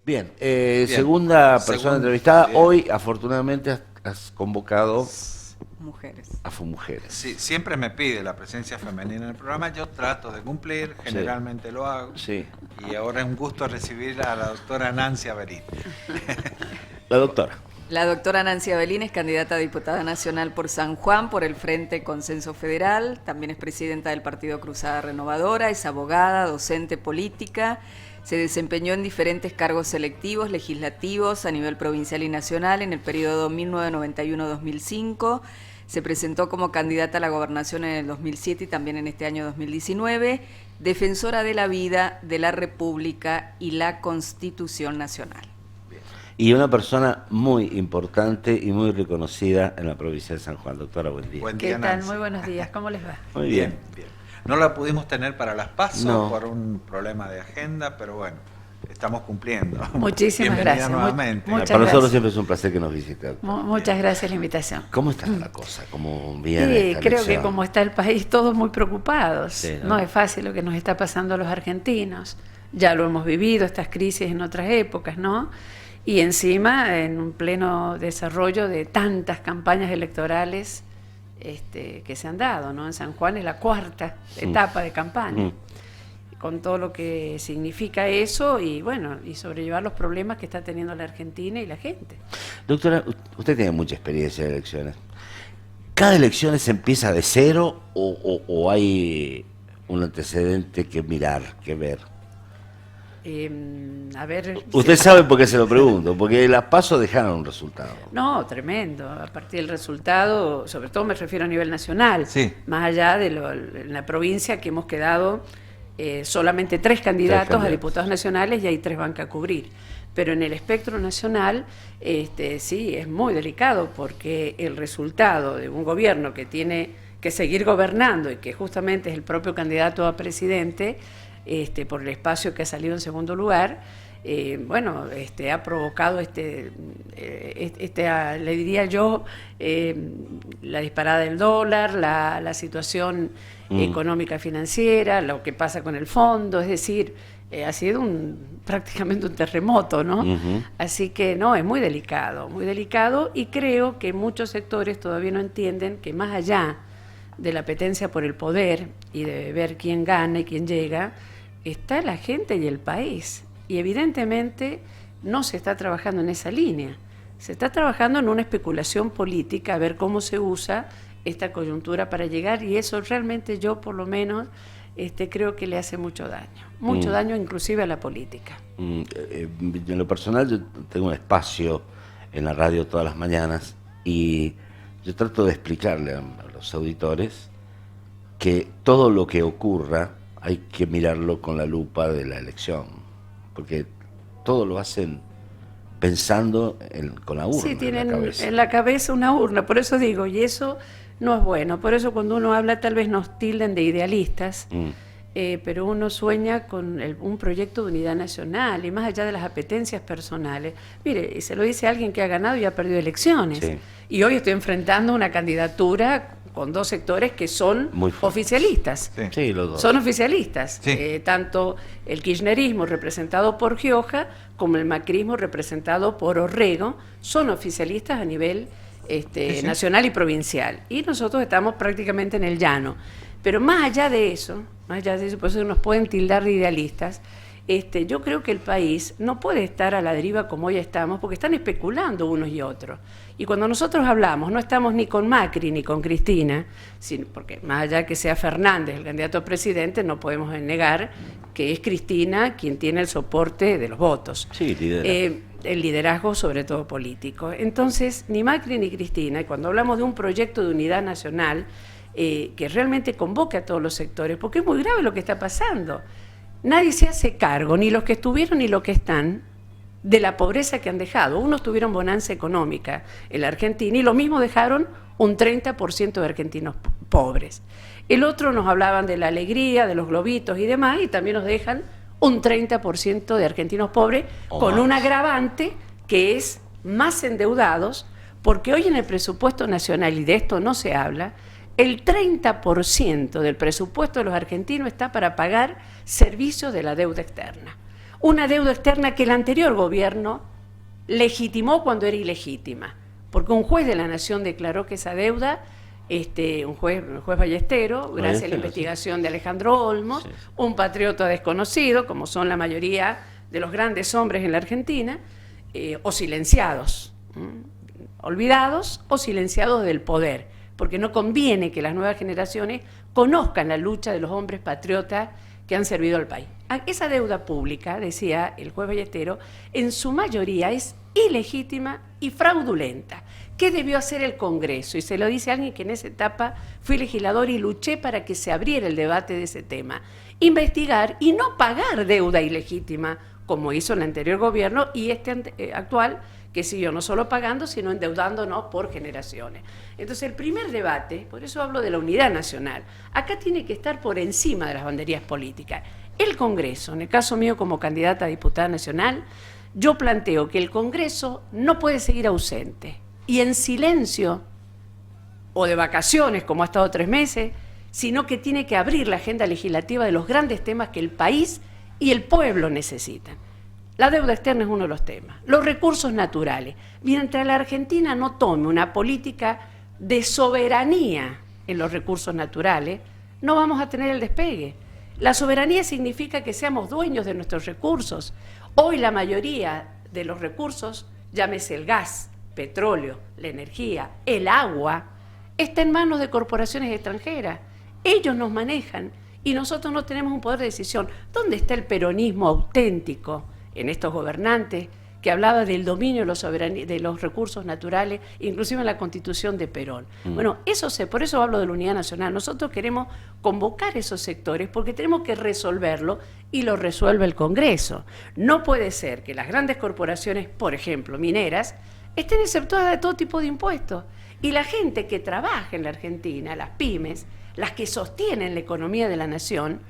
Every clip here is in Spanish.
Bien, Bien. segunda persona entrevistada. Bien. Hoy, afortunadamente, has convocado Mujeres. a mujeres. Sí, siempre me pide la presencia femenina en el programa, yo trato de cumplir, generalmente lo hago. Sí. Y ahora es un gusto recibir a la doctora Nancy Averiti. La doctora. La doctora Nancy Avelín es candidata a diputada nacional por San Juan, por el Frente Consenso Federal. También es presidenta del Partido Cruzada Renovadora, es abogada, docente política. Se desempeñó en diferentes cargos selectivos, legislativos, a nivel provincial y nacional en el periodo 1991-2005. Se presentó como candidata a la gobernación en el 2007 y también en este año 2019. Defensora de la vida, de la República y la Constitución Nacional. Y una persona muy importante y muy reconocida en la provincia de San Juan. Doctora, buen día. Buen ¿Qué día, tal? Nancy. Muy buenos días. ¿Cómo les va? Muy bien. Bien. No la pudimos tener para las PASO No. por un problema de agenda, pero bueno, estamos cumpliendo. Muchísimas Bienvenida gracias. nuevamente. Muchas Para nosotros gracias. siempre es un placer que nos visite. Muchas gracias la invitación. ¿Cómo está la cosa? ¿Cómo viene Sí, esta creo que elección? como está el país, todos muy preocupados. Sí, ¿no? Es fácil lo que nos está pasando a los argentinos. Ya lo hemos vivido, estas crisis en otras épocas, ¿no? Y encima, en un pleno desarrollo de tantas campañas electorales que se han dado, ¿no? En San Juan es la cuarta etapa de campaña. Con todo lo que significa eso y bueno, y sobrellevar los problemas que está teniendo la Argentina y la gente. Doctora, usted tiene mucha experiencia en elecciones. ¿Cada elección se empieza de cero o hay un antecedente que mirar, que ver? A ver... Usted sabe por qué se lo pregunto, porque las PASO dejaron un resultado. No, tremendo. A partir del resultado, sobre todo me refiero a nivel nacional, Sí. más allá de en la provincia que hemos quedado solamente 3 candidatos a diputados nacionales y hay 3 bancas a cubrir. Pero en el espectro nacional, sí, es muy delicado porque el resultado de un gobierno que tiene que seguir gobernando y que justamente es el propio candidato a presidente, por el espacio que ha salido en segundo lugar, bueno, ha provocado le diría yo, la disparada del dólar, la situación económica financiera, lo que pasa con el fondo, es decir, ha sido prácticamente un terremoto, ¿no? Así que no, es muy delicado y creo que muchos sectores todavía no entienden que más allá de la apetencia por el poder y de ver quién gana y quién llega, está la gente y el país. Y evidentemente no se está trabajando en esa línea. Se está trabajando en una especulación política, a ver cómo se usa esta coyuntura para llegar, y eso realmente yo por lo menos creo que le hace mucho daño inclusive a la política. En lo personal yo tengo un espacio en la radio todas las mañanas y yo trato de explicarle a los auditores que todo lo que ocurra hay que mirarlo con la lupa de la elección, porque todo lo hacen pensando con la urna. Sí, tienen en la cabeza. en la cabeza una urna, por eso digo, y eso no es bueno. Por eso cuando uno habla tal vez nos tilden de idealistas, pero uno sueña con un proyecto de unidad nacional y más allá de las apetencias personales. Mire, y se lo dice alguien que ha ganado y ha perdido elecciones. Sí. Y hoy estoy enfrentando una candidatura con 2 sectores que son Muy fuertes. oficialistas. Sí. Sí, los dos. Son oficialistas, Sí. tanto el kirchnerismo representado por Gioja como el macrismo representado por Orrego son oficialistas a nivel sí. nacional y provincial. Y nosotros estamos prácticamente en el llano. Pero más allá de eso, por eso nos pueden tildar de idealistas, yo creo que el país no puede estar a la deriva como hoy estamos, porque están especulando unos y otros. Y cuando nosotros hablamos, no estamos ni con Macri ni con Cristina, porque más allá que sea Fernández el candidato a presidente, no podemos negar que es Cristina quien tiene el soporte de los votos. Sí, lidera. El liderazgo sobre todo político. Entonces, ni Macri ni Cristina, y cuando hablamos de un proyecto de unidad nacional que realmente convoque a todos los sectores, porque es muy grave lo que está pasando. Nadie se hace cargo, ni los que estuvieron ni los que están, de la pobreza que han dejado. Unos tuvieron bonanza económica en la Argentina y lo mismo dejaron un 30% de argentinos pobres. El otro nos hablaban de la alegría, de los globitos y demás, y también nos dejan un 30% de argentinos pobres, con un agravante que es más endeudados, porque hoy en el presupuesto nacional, y de esto no se habla, el 30% del presupuesto de los argentinos está para pagar servicios de la deuda externa. una deuda externa que el anterior gobierno legitimó cuando era ilegítima, porque un juez de la Nación declaró que esa deuda, un juez Ballestero, gracias a la investigación de Alejandro Olmos, un patriota desconocido, como son la mayoría de los grandes hombres en la Argentina, o silenciados, olvidados o silenciados del poder, porque no conviene que las nuevas generaciones conozcan la lucha de los hombres patriotas que han servido al país. Esa deuda pública, decía el juez Ballestero, en su mayoría es ilegítima y fraudulenta. ¿Qué debió hacer el Congreso? Y se lo dice alguien que en esa etapa fui legislador y luché para que se abriera el debate de ese tema. Investigar y no pagar deuda ilegítima, como hizo el anterior gobierno y actual, que siguió no solo pagando, sino endeudándonos por generaciones. Entonces, el primer debate, por eso hablo de la unidad nacional, acá tiene que estar por encima de las banderías políticas. El Congreso, en el caso mío como candidata a diputada nacional, yo planteo que el Congreso no puede seguir ausente y en silencio o de vacaciones, como ha estado 3 meses, sino que tiene que abrir la agenda legislativa de los grandes temas que el país y el pueblo necesitan. La deuda externa es uno de los temas. Los recursos naturales. Mientras la Argentina no tome una política de soberanía en los recursos naturales, no vamos a tener el despegue. La soberanía significa que seamos dueños de nuestros recursos. Hoy la mayoría de los recursos, llámese el gas, petróleo, la energía, el agua, está en manos de corporaciones extranjeras. Ellos nos manejan y nosotros no tenemos un poder de decisión. ¿Dónde está el peronismo auténtico en estos gobernantes que hablaba del dominio de los recursos naturales, inclusive en la Constitución de Perón? Bueno, por eso hablo de la unidad nacional. Nosotros queremos convocar esos sectores porque tenemos que resolverlo y lo resuelve el Congreso. No puede ser que las grandes corporaciones, por ejemplo, mineras, estén exceptuadas de todo tipo de impuestos. Y la gente que trabaja en la Argentina, las pymes, las que sostienen la economía de la nación,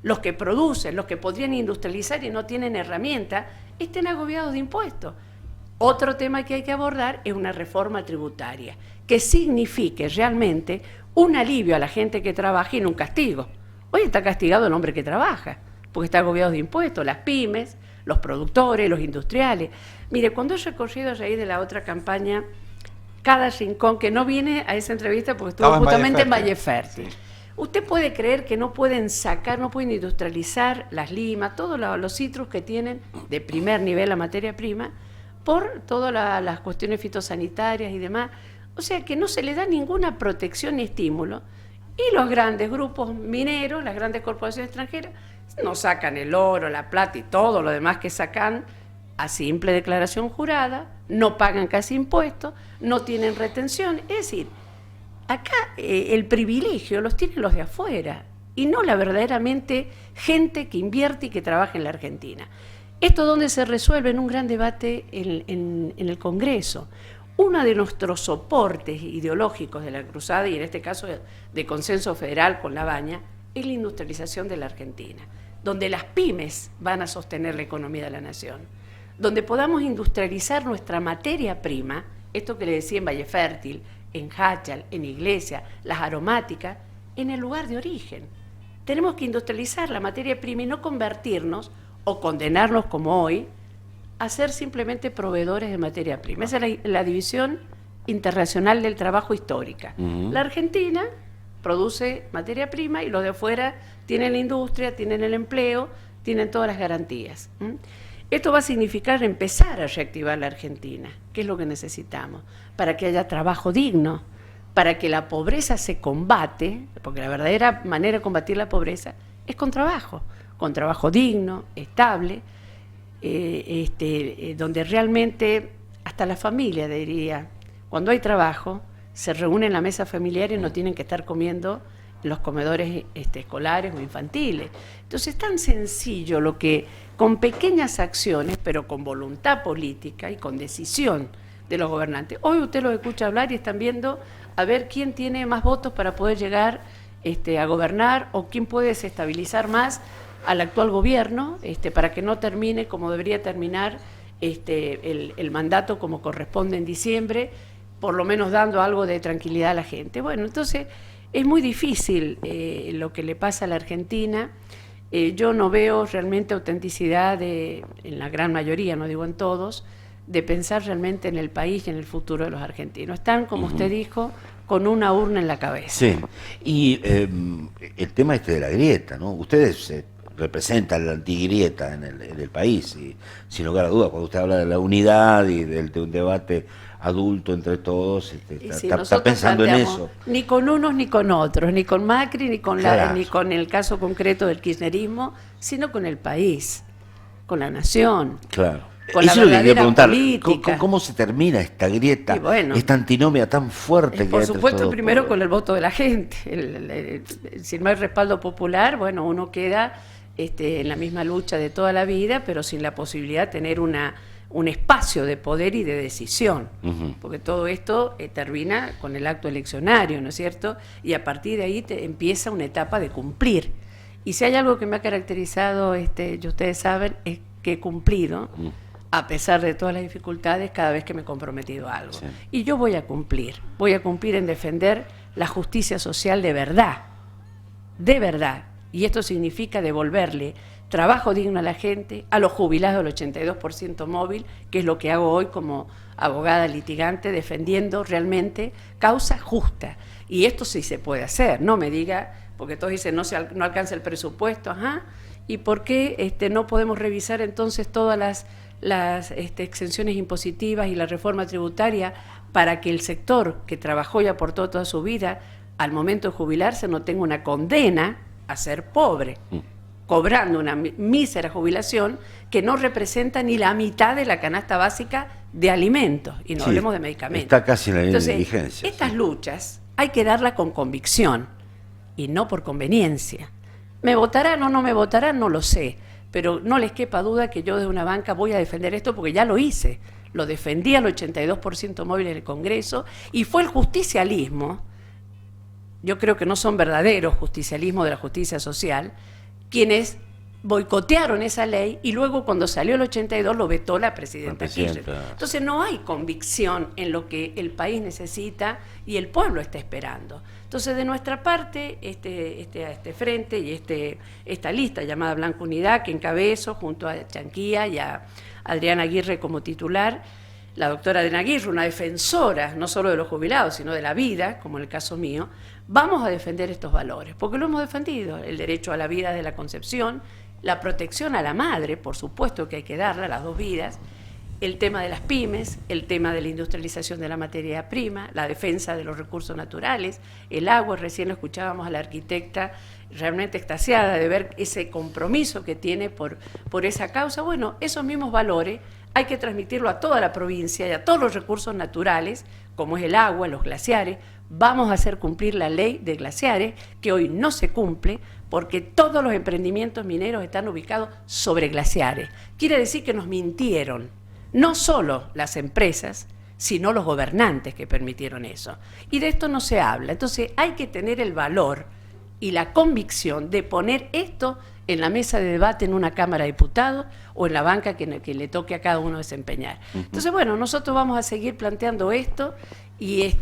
los que producen, los que podrían industrializar y no tienen herramientas, estén agobiados de impuestos. Otro tema que hay que abordar es una reforma tributaria que signifique realmente un alivio a la gente que trabaja y no un castigo. Hoy está castigado el hombre que trabaja, porque está agobiado de impuestos, las pymes, los productores, los industriales. Mire, cuando he recorrido a raíz de la otra campaña, cada rincón, que no viene a esa entrevista porque estuvo justamente en Valle Fértil. Sí. Usted puede creer que no pueden industrializar las limas, todos los citrus que tienen de primer nivel la materia prima, por todas las cuestiones fitosanitarias y demás. O sea que no se le da ninguna protección ni estímulo. Y los grandes grupos mineros, las grandes corporaciones extranjeras, no sacan el oro, la plata y todo lo demás que sacan a simple declaración jurada, no pagan casi impuestos, no tienen retención. Es decir, acá el privilegio los tienen los de afuera y no la verdaderamente gente que invierte y que trabaja en la Argentina. Esto donde se resuelve en un gran debate en el Congreso. Uno de nuestros soportes ideológicos de la cruzada, y en este caso de consenso federal con La Baña, es la industrialización de la Argentina, donde las pymes van a sostener la economía de la nación, donde podamos industrializar nuestra materia prima, esto que le decía en Valle Fértil, en Hachal, en Iglesia, las aromáticas, en el lugar de origen. Tenemos que industrializar la materia prima y no convertirnos o condenarnos como hoy a ser simplemente proveedores de materia prima. Esa es la división internacional del trabajo histórica. La Argentina produce materia prima y los de afuera tienen la industria, tienen el empleo, tienen todas las garantías. Esto va a significar empezar a reactivar la Argentina, que es lo que necesitamos, para que haya trabajo digno, para que la pobreza se combate, porque la verdadera manera de combatir la pobreza es con trabajo digno, estable, donde realmente hasta la familia, diría, cuando hay trabajo, se reúnen en la mesa familiar y no tienen que estar comiendo en los comedores escolares o infantiles. Entonces es tan sencillo lo que, con pequeñas acciones, pero con voluntad política y con decisión de los gobernantes. Hoy usted los escucha hablar y están viendo a ver quién tiene más votos para poder llegar a gobernar o quién puede desestabilizar más al actual gobierno para que no termine como debería terminar el mandato como corresponde en diciembre, por lo menos dando algo de tranquilidad a la gente. Bueno, entonces es muy difícil lo que le pasa a la Argentina yo no veo realmente autenticidad en la gran mayoría, no digo en todos, de pensar realmente en el país y en el futuro de los argentinos. Están, como usted dijo, con una urna en la cabeza. Sí, y el tema de la grieta, ¿no? Ustedes representan la antigrieta en el país, y sin lugar a dudas, cuando usted habla de la unidad y de un debate adulto entre todos, está pensando en eso. Ni con unos ni con otros, ni con Macri, ni con, Claro. ni con el caso concreto del kirchnerismo, sino con el país, con la nación. Claro. Con Eso la es lo que quería verdadera preguntar. política. ¿Cómo se termina esta grieta, Y bueno, esta antinomia tan fuerte que hay por entre supuesto, todos? primero con el voto de la gente. Si no hay respaldo popular, bueno, uno queda en la misma lucha de toda la vida, pero sin la posibilidad de tener un espacio de poder y de decisión. Ujú. Porque todo esto termina con el acto eleccionario, ¿no es cierto? Y a partir de ahí empieza una etapa de cumplir. Y si hay algo que me ha caracterizado, y ustedes saben, es que he cumplido, a pesar de todas las dificultades, cada vez que me he comprometido a algo. Sí. Y yo voy a cumplir en defender la justicia social de verdad, y esto significa devolverle trabajo digno a la gente, a los jubilados del 82% móvil, que es lo que hago hoy como abogada litigante, defendiendo realmente causas justas. Y esto sí se puede hacer, no me diga, porque todos dicen no alcanza el presupuesto, ¿y por qué no podemos revisar entonces todas las exenciones impositivas y la reforma tributaria para que el sector que trabajó y aportó toda su vida, al momento de jubilarse, no tenga una condena a ser pobre, cobrando una mísera jubilación que no representa ni la mitad de la canasta básica de alimentos, y no Sí, hablemos de medicamentos. está casi en la línea de Entonces, vigencia. estas Sí. luchas hay que darlas con convicción y no por conveniencia. ¿Me votarán o no me votarán? No lo sé, pero no les quepa duda que yo desde una banca voy a defender esto porque ya lo hice. Lo defendí al 82% móvil en el Congreso y fue el justicialismo, yo creo que no son verdaderos justicialismo de la justicia social, quienes boicotearon esa ley y luego cuando salió el 82 lo vetó la presidenta Kirchner. Entonces no hay convicción en lo que el país necesita y el pueblo está esperando. Entonces de nuestra parte, este frente y esta lista llamada Blanca Unidad, que encabezo junto a Chanquía y a Adriana Aguirre como titular, la doctora Adriana Aguirre, una defensora no solo de los jubilados, sino de la vida, como en el caso mío, vamos a defender estos valores, porque lo hemos defendido, el derecho a la vida de la concepción, la protección a la madre, por supuesto que hay que darla, las dos vidas, el tema de las pymes, el tema de la industrialización de la materia prima, la defensa de los recursos naturales, el agua, recién lo escuchábamos a la arquitecta realmente extasiada de ver ese compromiso que tiene por esa causa. Bueno, esos mismos valores hay que transmitirlo a toda la provincia y a todos los recursos naturales, como es el agua, los glaciares. Vamos a hacer cumplir la ley de glaciares, que hoy no se cumple, porque todos los emprendimientos mineros están ubicados sobre glaciares. Quiere decir que nos mintieron, no solo las empresas, sino los gobernantes que permitieron eso. Y de esto no se habla. Entonces hay que tener el valor y la convicción de poner esto en la mesa de debate en una Cámara de Diputados o en la banca que le toque a cada uno desempeñar. Entonces, bueno, nosotros vamos a seguir planteando esto y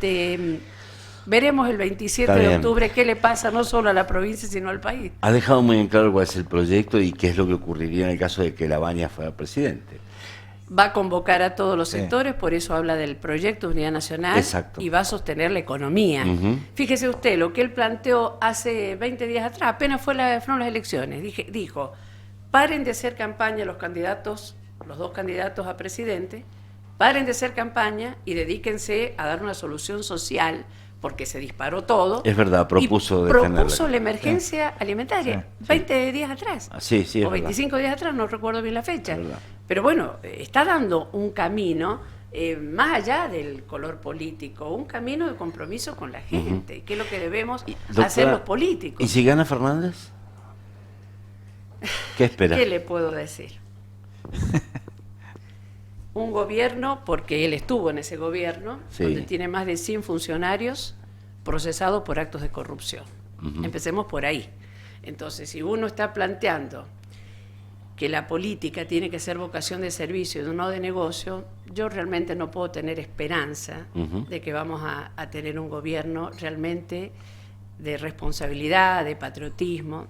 veremos el 27 de octubre qué le pasa no solo a la provincia, sino al país. Ha dejado muy en claro cuál es el proyecto y qué es lo que ocurriría en el caso de que Labaña fuera presidente. Va a convocar a todos los sectores, por eso habla del proyecto de unidad nacional. Exacto. Y va a sostener la economía. Fíjese usted, lo que él planteó hace 20 días atrás, apenas fueron las elecciones, dijo, paren de hacer campaña los dos candidatos a presidente, paren de hacer campaña y dedíquense a dar una solución social, porque se disparó todo. Es verdad, propuso la emergencia alimentaria, 20 días atrás. Sí, sí, o 25 días atrás, no recuerdo bien la fecha. Es pero bueno, está dando un camino más allá del color político, un camino de compromiso con la gente, que es lo que debemos hacer los políticos. ¿Y si gana Fernández? ¿Qué espera? ¿Qué le puedo decir? Un gobierno, porque él estuvo en ese gobierno, donde tiene más de 100 funcionarios procesados por actos de corrupción. Empecemos por ahí. Entonces, si uno está planteando que la política tiene que ser vocación de servicio y no de negocio, yo realmente no puedo tener esperanza de que vamos a tener un gobierno realmente de responsabilidad, de patriotismo,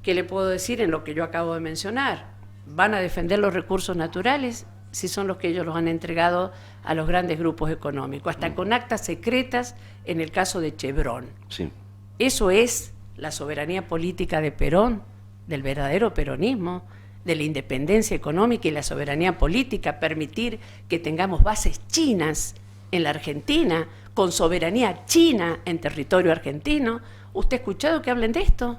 ¿Qué le puedo decir en lo que yo acabo de mencionar? ¿Van a defender los recursos naturales si son los que ellos los han entregado a los grandes grupos económicos? Hasta con actas secretas en el caso de Chevron. Sí. Eso es la soberanía política de Perón, del verdadero peronismo, de la independencia económica y la soberanía política, permitir que tengamos bases chinas en la Argentina, con soberanía china en territorio argentino. ¿Usted ha escuchado que hablen de esto?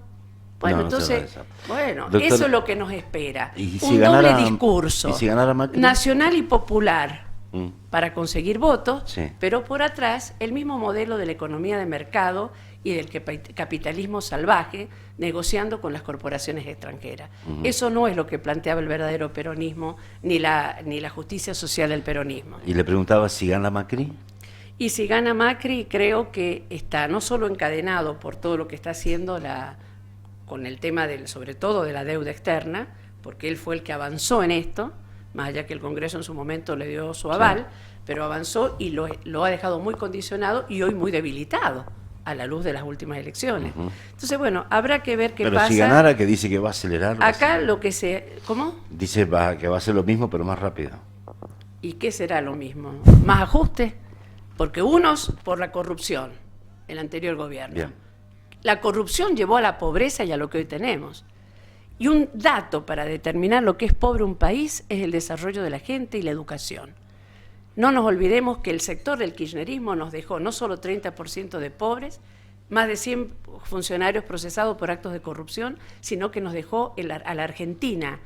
Bueno, No, entonces, bueno, Doctor, eso es lo que nos espera. ¿y si Un ganara, doble discurso, y si ganara Macri? nacional y popular, Mm. para conseguir votos, Sí. pero por atrás el mismo modelo de la economía de mercado y del capitalismo salvaje, negociando con las corporaciones extranjeras. Eso no es lo que planteaba el verdadero peronismo, ni la justicia social del peronismo. Y le preguntaba si gana Macri. Y si gana Macri, creo que está no solo encadenado por todo lo que está haciendo con el tema sobre todo de la deuda externa, porque él fue el que avanzó en esto, más allá que el Congreso en su momento le dio su aval, pero avanzó y lo ha dejado muy condicionado y hoy muy debilitado a la luz de las últimas elecciones. Entonces, bueno, habrá que ver qué Pero pasa. si ganara, que dice que va a acelerar. Acá lo que ¿Cómo? Dice que va a hacer lo mismo, pero más rápido. ¿Y qué será lo mismo? ¿Más ajustes? Porque unos por la corrupción, el anterior gobierno. Bien. La corrupción llevó a la pobreza y a lo que hoy tenemos. Y un dato para determinar lo que es pobre un país es el desarrollo de la gente y la educación. No nos olvidemos que el sector del kirchnerismo nos dejó no solo 30% de pobres, más de 100 funcionarios procesados por actos de corrupción, sino que nos dejó a la Argentina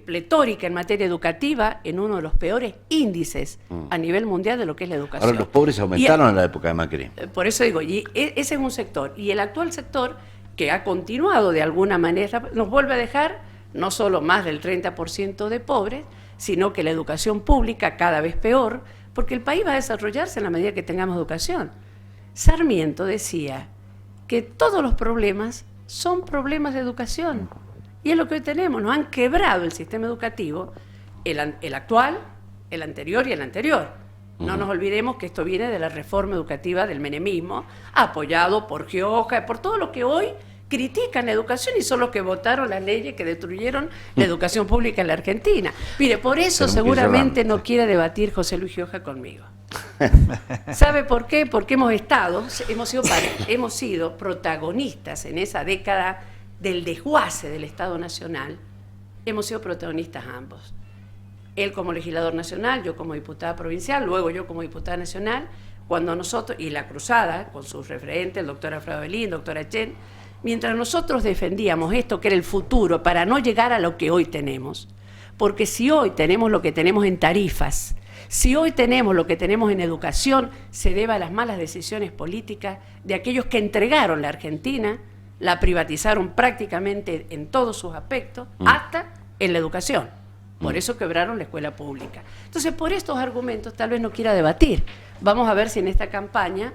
pletórica en materia educativa en uno de los peores índices a nivel mundial de lo que es la educación. Ahora los pobres aumentaron en la época de Macri. Por eso digo, ese es un sector. Y el actual sector, que ha continuado de alguna manera, nos vuelve a dejar no solo más del 30% de pobres, sino que la educación pública cada vez peor, porque el país va a desarrollarse en la medida que tengamos educación. Sarmiento decía que todos los problemas son problemas de educación. Y es lo que hoy tenemos, nos han quebrado el sistema educativo, el actual, el anterior y el anterior. No nos olvidemos que esto viene de la reforma educativa del menemismo, apoyado por Gioja, por todo lo que hoy critican la educación y son los que votaron las leyes que destruyeron la educación pública en la Argentina. Mire, por eso seguramente no quiere debatir José Luis Gioja conmigo. ¿Sabe por qué? Porque hemos sido protagonistas en esa década del desguace del Estado Nacional. Hemos sido protagonistas ambos. Él como legislador nacional, yo como diputada provincial, luego yo como diputada nacional, cuando nosotros, y la cruzada, con sus referentes, el doctor Alfredo Belín, el doctor Chen, mientras nosotros defendíamos esto que era el futuro para no llegar a lo que hoy tenemos. Porque si hoy tenemos lo que tenemos en tarifas, si hoy tenemos lo que tenemos en educación, se debe a las malas decisiones políticas de aquellos que entregaron la Argentina, la privatizaron prácticamente en todos sus aspectos, hasta en la educación. Por eso quebraron la escuela pública. Entonces, por estos argumentos, tal vez no quiera debatir. Vamos a ver si en esta campaña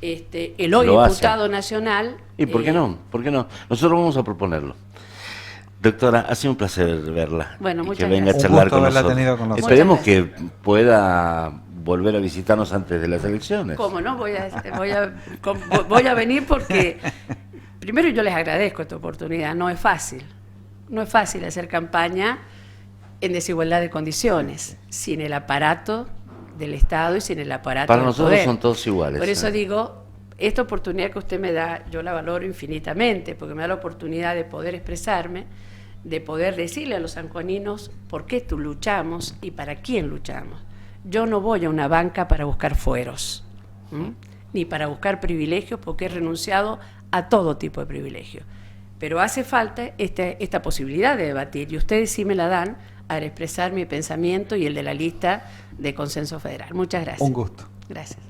el hoy diputado nacional... ¿Y por qué no? ¿Por qué no? Nosotros vamos a proponerlo. Doctora, ha sido un placer verla. Bueno, y muchas que venga gracias. a charlar Un gusto con haberla nosotros. tenido con nosotros. Esperemos Muchas que pueda volver a visitarnos antes de las elecciones. ¿Cómo no? Voy a venir porque... Primero yo les agradezco esta oportunidad. No es fácil. No es fácil hacer campaña en desigualdad de condiciones, sin el aparato del Estado y sin el aparato Para del nosotros poder. son todos iguales. Por eso digo, esta oportunidad que usted me da, yo la valoro infinitamente, porque me da la oportunidad de poder expresarme, de poder decirle a los sanjuaninos por qué luchamos y para quién luchamos. Yo no voy a una banca para buscar fueros, ni para buscar privilegios, porque he renunciado a todo tipo de privilegios. Pero hace falta esta posibilidad de debatir, y ustedes sí me la dan al expresar mi pensamiento y el de la lista de Consenso Federal. Muchas gracias. Un gusto. Gracias.